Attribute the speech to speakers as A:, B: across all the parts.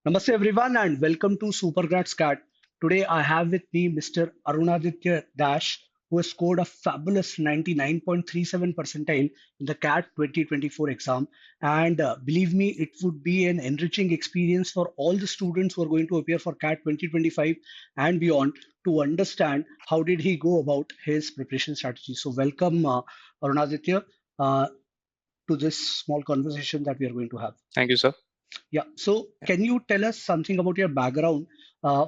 A: Namaste everyone and welcome to Supergrad Scat. Today I have with me Mr. Arunaditya Dash who has scored a fabulous 99.37 percentile in the CAT 2024 exam. And believe me, it would be an enriching experience for all the students who are going to appear for CAT 2025 and beyond to understand how did he go about his preparation strategy. So welcome Arunaditya uh, to this small conversation that we are going to have.
B: Thank you, sir.
A: Yeah. So,
B: Yeah.
A: can you tell us something about your background,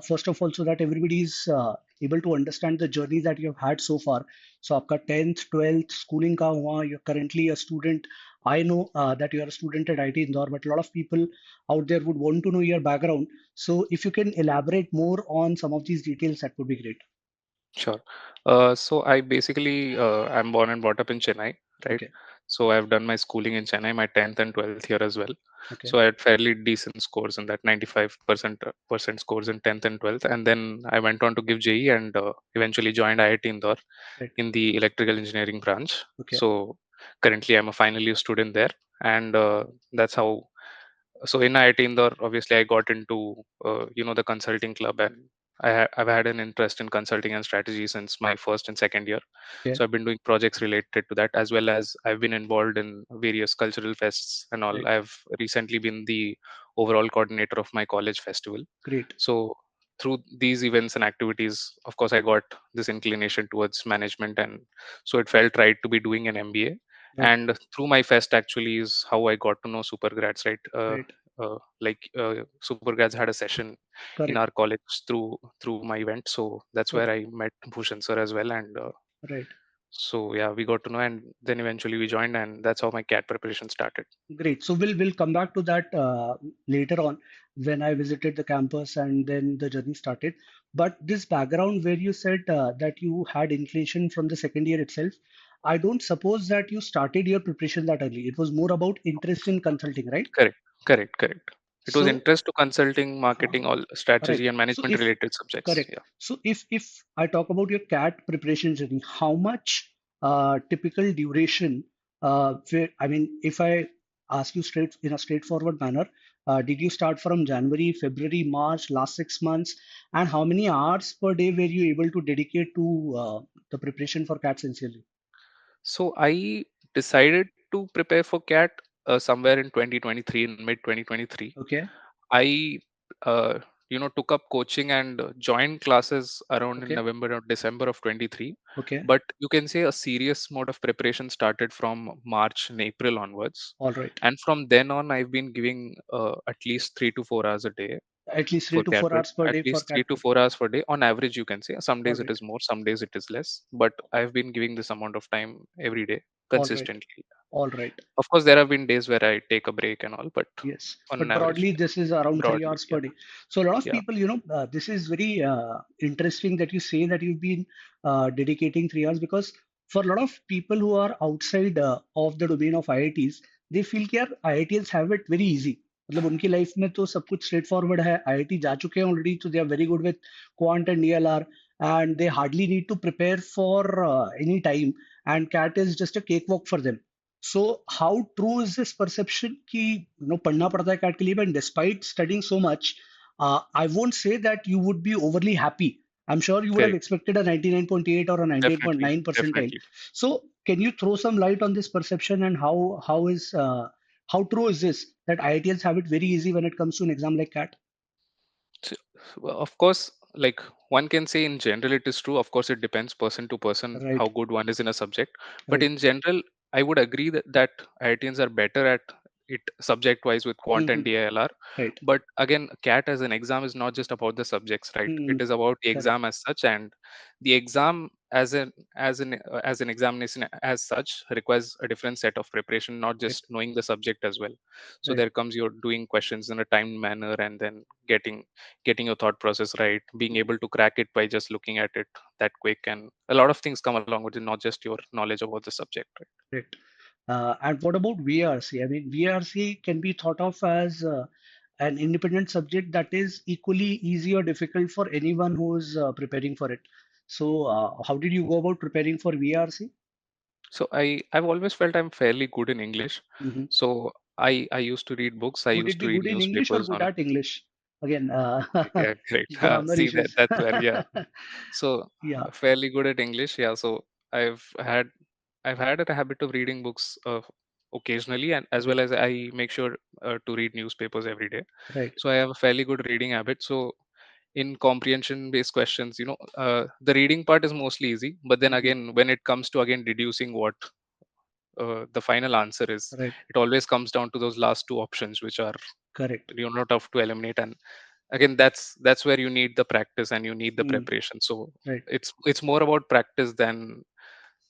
A: first of all, so that everybody is able to understand the journey that you have had so far? So, आपका 10th, 12th schooling का हुआ, you're currently a student. I know that you are a student at IIT Indore, but a lot of people out there would want to know your background. So, if you can elaborate more on some of these details, that would be great.
B: Sure. So I basically I'm born and brought up in Chennai, right?
A: Okay.
B: So I've done my schooling in Chennai, my 10th and 12th here as well.
A: Okay.
B: So I had fairly decent scores in that 95% percent scores in 10th and 12th, and then I went on to give JE and eventually joined IIT Indore
A: Right.
B: in the electrical engineering branch.
A: Okay.
B: So currently I'm a final year student there, and that's how. So in IIT Indore, obviously I got into the consulting club, and I've had an interest in consulting and strategy since my first and second year.
A: Okay.
B: So I've been doing projects related to that, as well as I've been involved in various cultural fests and all.
A: Right.
B: I've recently been the overall coordinator of my college festival.
A: Great.
B: So through these events and activities, of course, I got this inclination towards management, and so it felt right to be doing an MBA.
A: Right.
B: And through my fest actually is how I got to know supergrads, right?
A: Right.
B: Supergrads had a session in
A: Correct.
B: our college through my event, so that's where
A: Correct.
B: I met Bhushan Sir as well, and
A: Right.
B: so yeah, we got to know, and then eventually we joined, and that's how my CAT preparation started.
A: Great. So we'll come back to that later on when I visited the campus and then the journey started. But this background where you said that you had inflation from the second year itself, I don't suppose that you started your preparation that early. It was more about interest in consulting, right?
B: Correct, correct. It was
A: So,
B: interest to consulting, marketing, all
A: right.
B: strategy and
A: So
B: management
A: if
B: related subjects.
A: correct.
B: Yeah.
A: So if I talk about your CAT preparation journey, how much typical duration? Where, I mean, if I ask you straight in a straightforward manner, did you start from January, February, March, last 6 months, and how many hours per day were you able to dedicate to the preparation for CAT sincerely?
B: So I decided to prepare for CAT somewhere in 2023, in mid 2023.
A: Okay,
B: I took up coaching and joined classes around in
A: okay,
B: November or December of 23.
A: okay,
B: But you can say a serious mode of preparation started from March and April onwards,
A: all right.
B: and from then on I've been giving at least 3 to 4 hours a day
A: At least three
B: for
A: to
B: cat
A: four
B: prep.
A: hours per
B: At
A: day for
B: least three
A: CAT
B: to
A: prep.
B: four hours per day on average, you can say. Some
A: All
B: days it
A: right,
B: is more, some days it is less, but I've been giving this amount of time every day
A: all right,
B: consistently.
A: all right.
B: Of course, there have been days where I take a break and all, but
A: Yes,
B: on an
A: but
B: average,
A: broadly,
B: yeah.
A: this is around three
B: Broadly,
A: hours
B: yeah.
A: per day. So a lot of
B: Yeah.
A: people, this is very interesting that you say that you've been dedicating 3 hours because for a lot of people who are outside of the domain of IITs, they feel कि यार IITians have it very easy. मतलब उनकी life में तो सब कुछ straight forward है IIT जा चुके हैं ऑलरेडी तो they are very good with quant and DLR and they hardly need to prepare for any time and CAT is just a cake walk for them. So how true is this perception कि पढ़ना पड़ता है cat के लिए but despite studying so much, I won't say that you would be overly happy. I'm sure you would have
B: Correct.
A: expected a 99.8 or a
B: Definitely.
A: 98.9 percentile.
B: Definitely.
A: So can you throw some light on this perception and how true is this that IITians have it very easy when it comes to an exam like CAT?
B: So, well, of course, like one can say in general it is true. Of course, it depends person to person
A: Right,
B: how good one is in a subject. But
A: right.
B: in general, I would agree that IITians are better at it subject wise with quant and
A: Hmm.
B: DILR.
A: Right.
B: But again, CAT as an exam is not just about the subjects, right?
A: Hmm.
B: It is about the
A: Correct,
B: exam as such, and the exam as an examination as such requires a different set of preparation, not
A: correct,
B: just knowing the subject as well. So
A: right.
B: there comes you're doing questions in a timed manner, and then getting your thought process right, being
A: Hmm.
B: able to crack it by just looking at it that quick, and a lot of things come along with it, not just your knowledge about the subject, right?
A: Correct. And what about VRC? I mean, VRC can be thought of as an independent subject that is equally easy or difficult for anyone who is preparing for it. So, how did you go about preparing for VRC?
B: So I've always felt I'm fairly good in English.
A: Hmm.
B: So I used to read books, I
A: Would
B: used
A: it
B: to
A: be
B: read
A: good in English or
B: newspapers
A: good
B: on.
A: at English? Again,
B: Okay, great.
A: grammar
B: See that
A: issues.
B: that's where, yeah. So
A: Yeah,
B: fairly good at English, yeah. So I've had I've had a habit of reading books occasionally, and as well
A: right,
B: as I make sure to read newspapers every day.
A: right.
B: So I have a fairly good reading habit. So in comprehension based questions, the reading part is mostly easy, but then
A: Mhm.
B: again, when it comes to again deducing what the final answer is,
A: Right,
B: it always comes down to those last two options, which are
A: correct.
B: not tough to eliminate. And again, that's where you need the practice and you need the
A: Mm,
B: preparation. So
A: right.
B: it's more about practice than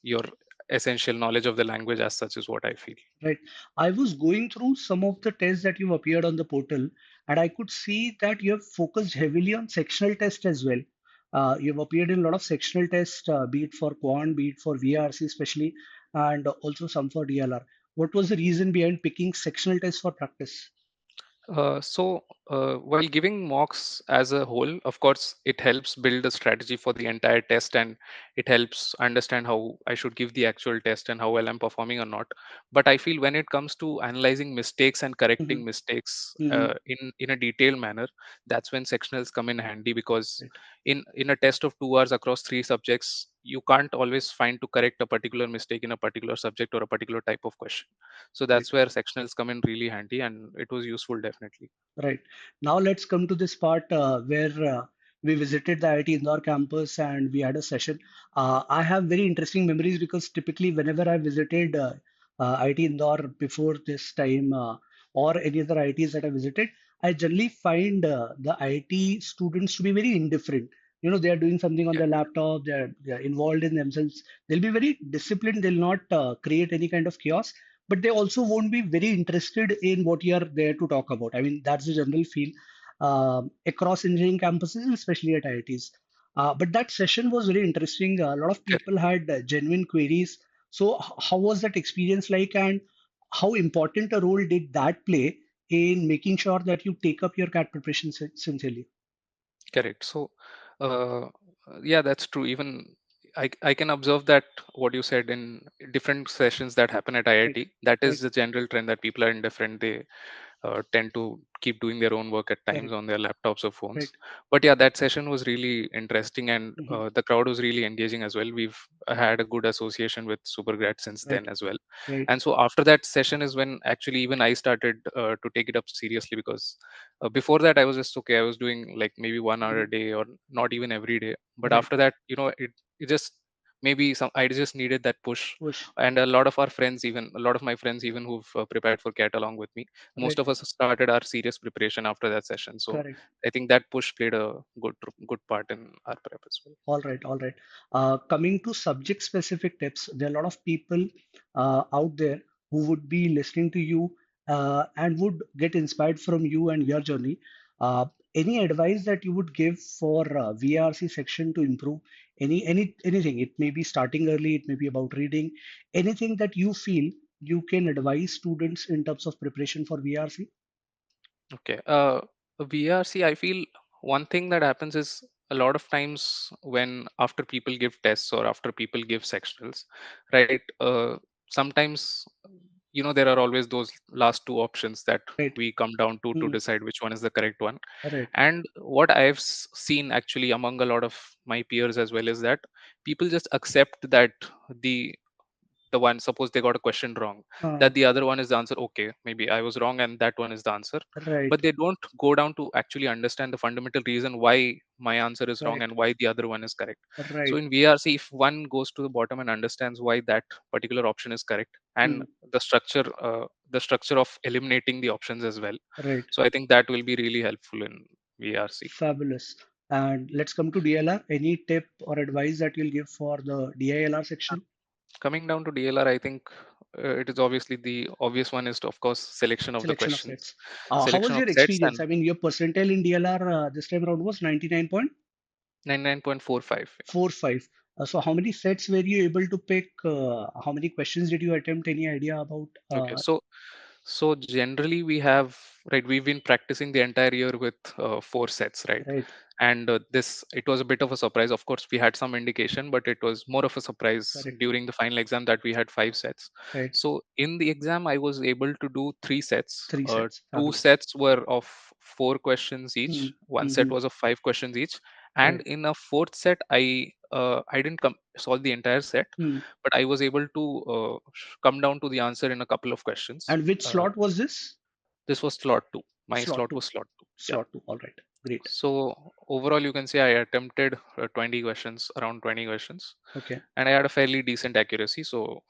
B: your essential knowledge of the language as such, is what I feel.
A: Right. I was going through some of the tests that you've appeared on the portal, and I could see that you have focused heavily on sectional tests as well. You've appeared in a lot of sectional tests, be it for quant, be it for VRC especially, and also some for DLR. What was the reason behind picking sectional tests for practice?
B: While giving mocks as a whole, of course, it helps build a strategy for the entire test, and it helps understand how I should give the actual test and how well I'm performing or not. But I feel when it comes to analyzing mistakes and
A: Hmm.
B: correcting mistakes
A: Hmm.
B: in a detailed manner, that's when sectionals come in handy, because
A: Right,
B: in a test of 2 hours across three subjects, you can't always find to correct a particular mistake in a particular subject or a particular type of question. So
A: right.
B: that's where sectionals come in really handy, and it was useful definitely.
A: Right. Now let's come to this part where we visited the IIT Indore campus and we had a session. I have very interesting memories because typically whenever I visited IIT Indore before this time or any other IITs that I visited, I generally find the IIT students to be very indifferent. You know, they are doing something on
B: Yeah,
A: their laptop, they're involved in themselves. They'll be very disciplined, they'll not create any kind of chaos, but they also won't be very interested in what you are there to talk about. I mean, that's the general feel across engineering campuses, especially at IITs. But that session was very interesting. A lot of
B: correct.
A: people had genuine queries. So, how was that experience like, and how important a role did that play in making sure that you take up your CAT preparation sincerely?
B: Correct. So, uh, yeah, that's true. Even I can observe that what you said in different sessions that happen at
A: Right,
B: IIT, that
A: right,
B: is the general trend, that people are indifferent. They tend to keep doing their own work at times
A: correct,
B: on their laptops or
A: right.
B: phones. But yeah, that session was really interesting, and
A: Hmm.
B: the crowd was really engaging as well. We've had a good association with Supergrad since
A: Right,
B: then as well.
A: right.
B: And so after that session is when actually even I started to take it up seriously, because before that I was just okay. I was doing like maybe 1 hour a
A: Hmm.
B: day or not even every day. But
A: Right.
B: after that, it just maybe some I just needed that push.
A: Push.
B: And a lot of our friends, even a lot of my friends, even who've prepared for CAT along with me, most
A: Right.
B: of us started our serious preparation after that session. So
A: Correct.
B: I think that push played a good part in our prep as well.
A: All right, all right. Coming to subject specific tips, there are a lot of people out there who would be listening to you and would get inspired from you and your journey. Uh, any advice that you would give for VRC section to improve? Anything? It may be starting early, it may be about reading, anything that you feel you can advise students in terms of preparation for VRC?
B: Okay. VRC, I feel one thing that happens is a lot of times when after people give tests or after people give sectionals, right? Sometimes, there are always those last two options that
A: Right.
B: we come down to
A: Hmm.
B: decide which one is the correct one.
A: Right.
B: And what I've seen actually among a lot of my peers as well is that people just accept that the the one, suppose they got a question wrong,
A: Uh,
B: that the other one is the answer. Okay, maybe I was wrong and that one is the answer.
A: right.
B: But they don't go down to actually understand the fundamental reason why my answer is wrong
A: Correct.
B: and why the other one is correct. So
A: Right.
B: in VRC, if one goes to the bottom and understands why that particular option is correct, and
A: Hmm.
B: the structure of eliminating the options as well,
A: Right.
B: so I think that will be really helpful in VRC.
A: Fabulous. And let's come to DLR. Any tip or advice that you'll give for the DILR section?
B: Coming down to DLR, I think it is obviously the obvious one is, of course, selection of the
A: Selection of
B: questions,
A: sets. How was
B: selection of
A: your
B: sets,
A: experience?
B: and
A: I mean, your percentile in DLR this time around was 99.45.
B: 99.45.
A: So how many sets were you able to pick? How many questions did you attempt? Any idea about?
B: Okay, so So generally we have, right, we've been practicing the entire year with 4 sets, right?
A: Right,
B: And this, it was a bit of a surprise. Of course, we had some indication, but it was more of a surprise
A: correct.
B: during the final exam that we had 5 sets.
A: Right.
B: So in the exam, I was able to do 3 sets.
A: Three sets.
B: Two
A: Fabulous.
B: sets were of 4 questions
A: Hmm.
B: each. One set
A: Hmm.
B: was of 5 questions each. And
A: Right.
B: in a fourth set, I didn't solve the entire set,
A: Hmm.
B: but I was able to come down to the answer in a couple of questions.
A: And which slot was this?
B: This was slot two. My
A: Slot
B: slot
A: two.
B: was slot two. Yeah.
A: Slot two. All right. Great.
B: So overall, you can say I attempted 20 questions, around 20 questions,
A: Okay.
B: and I had a fairly decent accuracy. So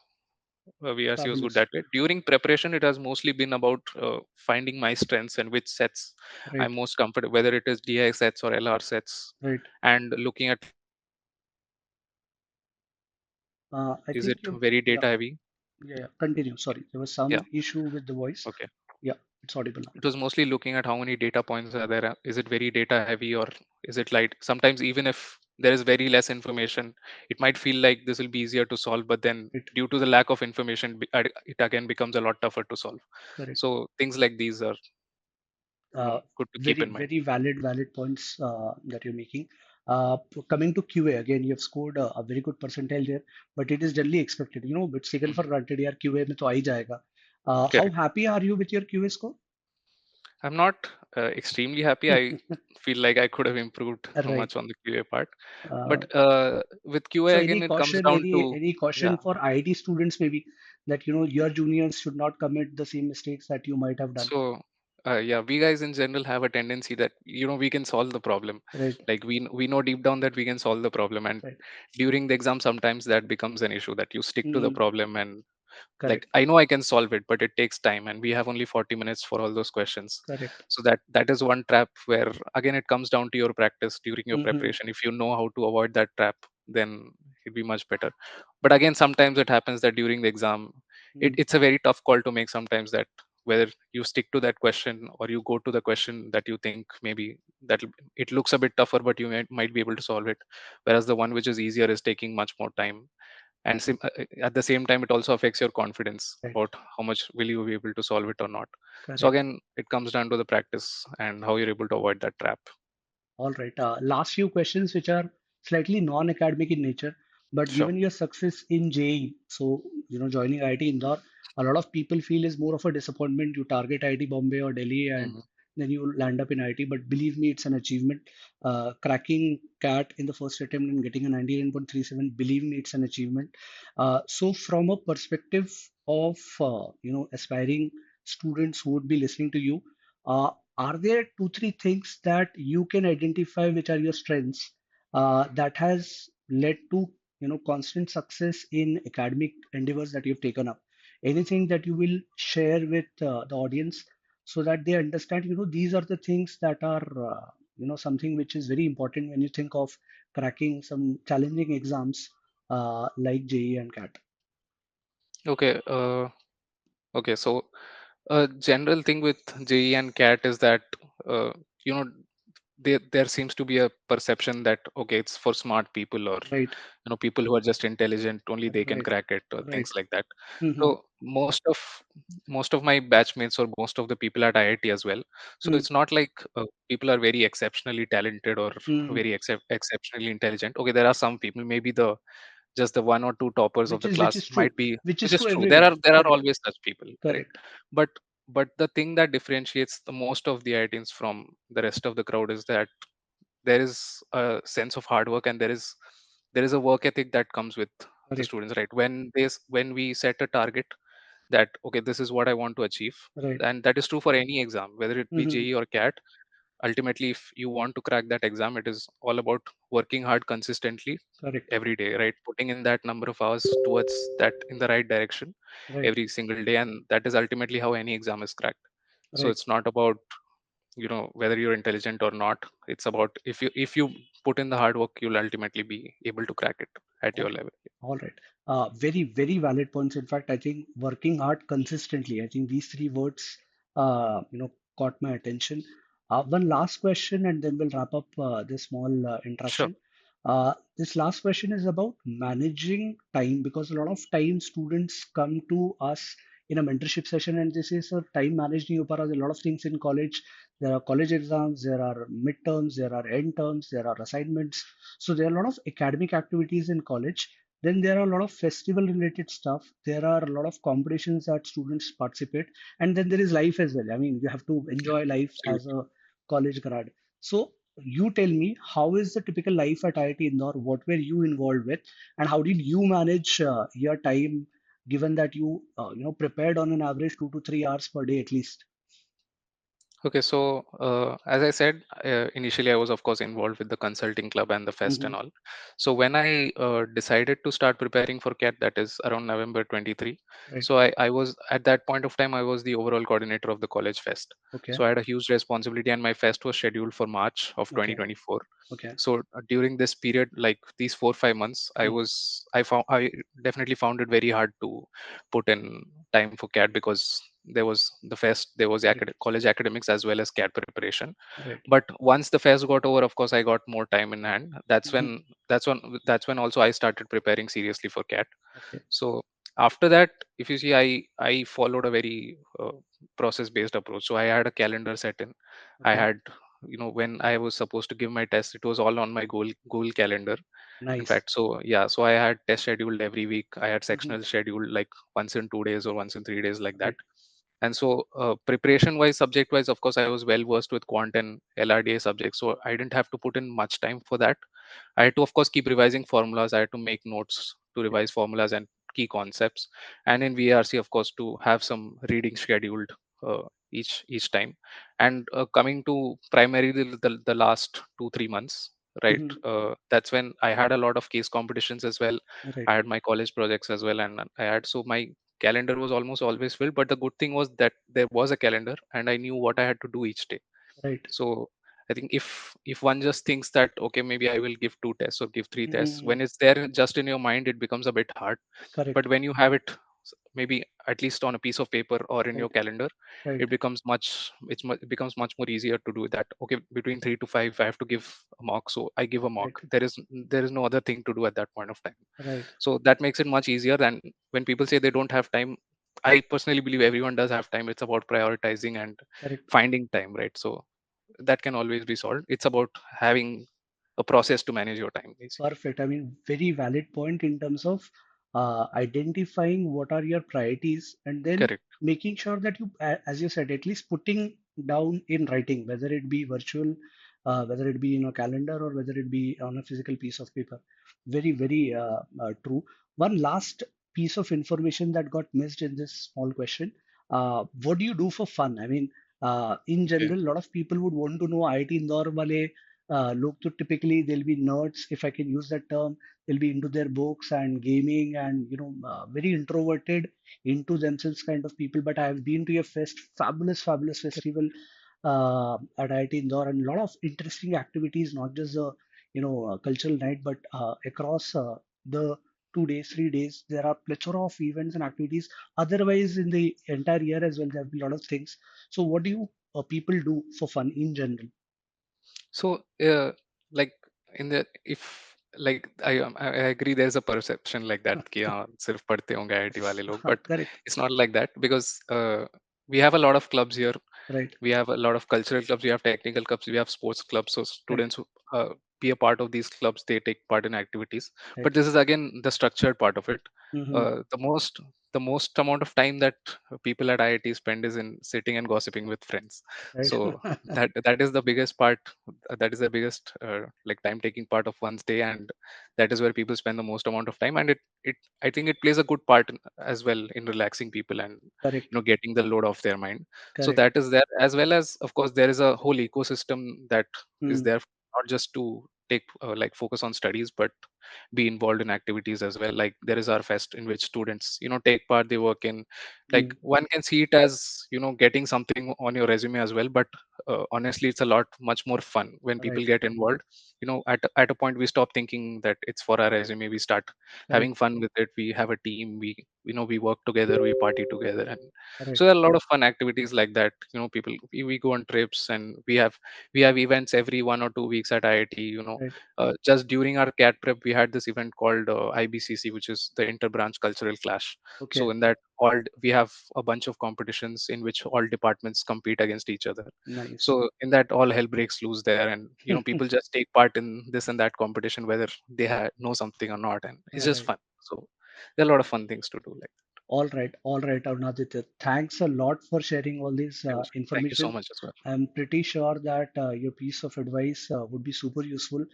B: VRC was good
A: Fabulous.
B: that way. During preparation, it has mostly been about finding my strengths and which sets I'm
A: Right.
B: most comfortable, whether it is DI sets or LR sets,
A: Right.
B: and looking at,
A: I
B: is
A: think
B: it
A: you.
B: very
A: Yeah.
B: data heavy?
A: Yeah. Yeah. Continue. Sorry, there was
B: Yeah.
A: some issue with the voice.
B: Okay.
A: Yeah. It's audible now.
B: It was mostly looking at how many data points are there. Is it very data heavy or is it light? Sometimes even if there is very less information, it might feel like this will be easier to solve, but then
A: Right.
B: due to the lack of information, it again becomes a lot tougher to solve.
A: Correct.
B: So things like these are,
A: Uh,
B: good to keep
A: very,
B: in mind.
A: very valid points that you're making. Coming to QA, again, you have scored a very good percentile there, but it is generally expected. It's taken for
B: Mhm.
A: granted. यार QA में तो आ ही जाएगा. How
B: Correct.
A: happy are you with your QA score?
B: I'm not extremely happy. I feel like I could have improved
A: Right.
B: much on the QA part,
A: Uh,
B: but with QA
A: so
B: again, it comes down to,
A: any
B: yeah.
A: caution for IIT students maybe that your juniors should not commit the same mistakes that you might have done.
B: So, yeah, we guys in general have a tendency that we can solve the problem.
A: Right.
B: Like we know deep down that we can solve the problem, and
A: Right.
B: during the exam, sometimes that becomes an issue that you stick to the
A: Hmm.
B: problem and like
A: Correct.
B: I know I can solve it, but it takes time, and we have only 40 minutes for all those questions.
A: Correct.
B: So that is one trap where again it comes down to your practice during your
A: Hmm.
B: preparation. If you know how to avoid that trap, then it'd be much better. But again, sometimes it happens that during the exam,
A: Hmm.
B: it's a very tough call to make sometimes, that whether you stick to that question or you go to the question that you think maybe that it looks a bit tougher, but you might be able to solve it, whereas the one which is easier is taking much more time, and at the same time it also affects your confidence
A: Right.
B: about how much will you be able to solve it or not. So
A: Correct.
B: again, it comes down to the practice and how you're able to avoid that trap.
A: All right. Last few questions, which are slightly non-academic in nature, but
B: Sure.
A: given your success in JEE, so joining IIT Indore, a lot of people feel is more of a disappointment. You target IIT Bombay or Delhi, and
B: Hmm.
A: then you land up in IIT. But believe me, it's an achievement. Cracking CAT in the first attempt and getting a 99.37, believe me, it's an achievement. So from a perspective of aspiring students who would be listening to you, uh, are there two, three things that you can identify which are your strengths that has led to constant success in academic endeavors that you've taken up? Anything that you will share with the audience so that they understand, these are the things that are something which is very important when you think of cracking some challenging exams like JEE and CAT.
B: Okay. Okay. So a general thing with JE and CAT is that uh, you know there seems to be a perception that okay, it's for smart people, or
A: Right,
B: people who are just intelligent, only they can
A: right,
B: crack it, or
A: right.
B: things like that.
A: Hmm.
B: So most of my batchmates, or most of the people at IIT as well, so
A: Hmm.
B: it's not like people are very exceptionally talented or
A: Hmm.
B: very exceptionally intelligent. Okay, there are some people, maybe the just the one or two toppers of
A: Which
B: the
A: is which
B: class
A: is true,
B: might be,
A: which is
B: which is
A: true
B: true. there
A: everywhere.
B: are there are
A: Correct,
B: always such people, correct?
A: correct,
B: but but the thing that differentiates the most of the IITians from the rest of the crowd is that there is a sense of hard work, and there is a work ethic that comes with the
A: correct,
B: students, right? When we set a target that okay, this is what I want to achieve,
A: right.
B: and that is true for any exam, whether it be
A: Hmm.
B: JE or CAT. Ultimately, if you want to crack that exam, it is all about working hard consistently
A: Correct,
B: every day, right? Putting in that number of hours towards that in the right direction
A: right,
B: every single day, and that is ultimately how any exam is cracked. So
A: right.
B: it's not about whether you're intelligent or not. It's about if you put in the hard work, you'll ultimately be able to crack it at
A: All
B: your
A: right,
B: level.
A: all right. Very, very valid points. In fact, I think working hard consistently. I think these three words, caught my attention. One last question, and then we'll wrap up this small
B: Sure.
A: interaction. This last question is about managing time because a lot of time students come to us in a mentorship session and they say, sir, time managed नहीं हो पा रहा. There are a lot of things in college. There are college exams, there are midterms, there are end terms, there are assignments. So there are a lot of academic activities in college. Then there are a lot of festival related stuff. There are a lot of competitions that students participate. And then there is life as well. I mean, you have to
B: Yeah,
A: enjoy life as
B: absolutely.
A: a college grad. So you tell me, how is the typical life at IIT Indore? What were you involved with, and how did you manage your time, given that you prepared on an average 2 to 3 hours per day at least?
B: Okay, so as I said, initially I was of course involved with the consulting club and the fest
A: Hmm.
B: and all. So when I decided to start preparing for CAT, that is around November 23.
A: Right.
B: So I was at that point of time I was the overall coordinator of the college fest.
A: Okay.
B: So I had a huge responsibility, and my fest was scheduled for March of
A: Okay.
B: 2024.
A: Okay.
B: So during this period, like these 4 5 months,
A: Hmm.
B: I definitely found it very hard to put in time for CAT, because there was the fest, there was
A: Right.
B: college academics as well as CAT preparation.
A: Right.
B: But once the fest got over, of course, I got more time in hand.
A: Hmm.
B: That's when also I started preparing seriously for CAT.
A: Okay.
B: So after that, if you see, I followed a very process based approach. So I had a calendar set in. I
A: Okay.
B: had, when I was supposed to give my test, it was all on my goal calendar, in
A: Nice.
B: fact. So yeah, so I had test scheduled every week. I had
A: Hmm.
B: sectional scheduled like once in 2 days or once in 3 days, like that.
A: Right.
B: And so preparation wise, subject wise, of course, I was well versed with quant and LRDA subjects, so I didn't have to put in much time for that. I had to, of course, keep revising formulas. I had to make notes to
A: Yeah.
B: revise formulas and key concepts, and in VRC, of course, to have some reading scheduled each time. And coming to primarily the last 2 3 months, right?
A: Hmm.
B: That's when I had a lot of case competitions as well.
A: Right.
B: I had my college projects as well, and I had, so my calendar was almost always filled. But the good thing was that there was a calendar, and I knew what I had to do each day.
A: Right.
B: So I think if one just thinks that, okay, maybe I will give 2 tests or give 3 tests,
A: Hmm.
B: when it's there just in your mind, it becomes a bit hard. But
A: Correct.
B: when you have it, maybe at least on a piece of paper or in your
A: Right.
B: calendar,
A: Right.
B: it becomes much more easier to do that. Okay, between 3 to 5, I have to give a mock, so I give a mock.
A: Right.
B: There is no other thing to do at that point of time.
A: Right.
B: So that makes it much easier than when people say they don't have time. I personally believe everyone does have time. It's about prioritizing and
A: Correct.
B: finding time, right? So that can always be solved. It's about having a process to manage your time, basically.
A: Perfect. I mean, very valid point in terms of identifying what are your priorities and then
B: Correct.
A: making sure that you, as you said, at least putting down in writing, whether it be virtual, whether it be in a calendar or whether it be on a physical piece of paper. Very, very true. One last piece of information that got missed in this small question. What do you do for fun? I mean, in
B: Okay.
A: general, a lot of people would want to know IIT Indore wale लोग तो typically they'll be nerds, if I can use that term. They'll be into their books and gaming and very introverted, into themselves kind of people. But I have been to a fabulous, fabulous festival at IIT Indore, and a lot of interesting activities, not just the cultural night, but across the 2 days, 3 days, there are plethora of events and activities. Otherwise, in the entire year as well, there will be a lot of things. So, what do you people do for fun in general?
B: So, like in the if like I agree, there's a perception like that कि हाँ सिर्फ पढ़ते होंगे IIT वाले लोग, but
A: Correct.
B: it's not like that, because we have a lot of clubs here.
A: Right.
B: We have a lot of cultural clubs, we have technical clubs, we have sports clubs. So
A: Right.
B: students who be a part of these clubs, they take part in activities. But
A: Right.
B: this is again the structured part of it.
A: Mm-hmm.
B: The most amount of time that people at IIT spend is in sitting and gossiping with friends.
A: Right.
B: So that is the biggest part. That is the biggest like time taking part of one's day, and that is where people spend the most amount of time. And it I think it plays a good part as well in relaxing people and
A: Correct.
B: getting the load off their mind. So
A: Correct.
B: that is there, as well as, of course, there is a whole ecosystem that is
A: Mm.
B: there, not just to take like focus on studies, but be involved in activities as well. Like there is our fest in which students take part, they work in, like
A: Mm.
B: one can see it as getting something on your resume as well. But honestly, it's a lot much more fun when people
A: Right.
B: get involved. At a point we stop thinking that it's for our resume, we start having
A: Correct.
B: fun with it. We have a team, we work together, we party together. And so
A: Correct.
B: there are a lot of fun activities like that. People, we go on trips, and we have events every 1 or 2 weeks at IIT.
A: Right.
B: Just during our CAT prep, we had this event called IBCC, which is the Interbranch Cultural Clash. So
A: Okay.
B: in that we have a bunch of competitions in which all departments compete against each other.
A: Nice.
B: So in that, all hell breaks loose there, and people just take part in this and that competition, whether they know something or not, and it's just
A: Right.
B: fun. So there are a lot of fun things to do. Like,
A: All right, Arunaditya. Thanks a lot for sharing all this
B: thank you so
A: information.
B: much as well.
A: I'm pretty sure that your piece of advice would be super useful,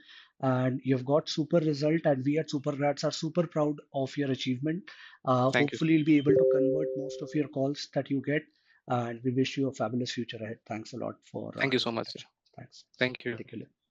A: and you've got super result. And we at Supergrads are super proud of your achievement.
B: Thank you.
A: Hopefully, you'll be able to convert most of your calls that you get, and we wish you a fabulous future ahead. Thanks a lot for
B: Thank you so
A: taking
B: much,
A: time.
B: sir.
A: Thanks.
B: Thank you.
A: Take care.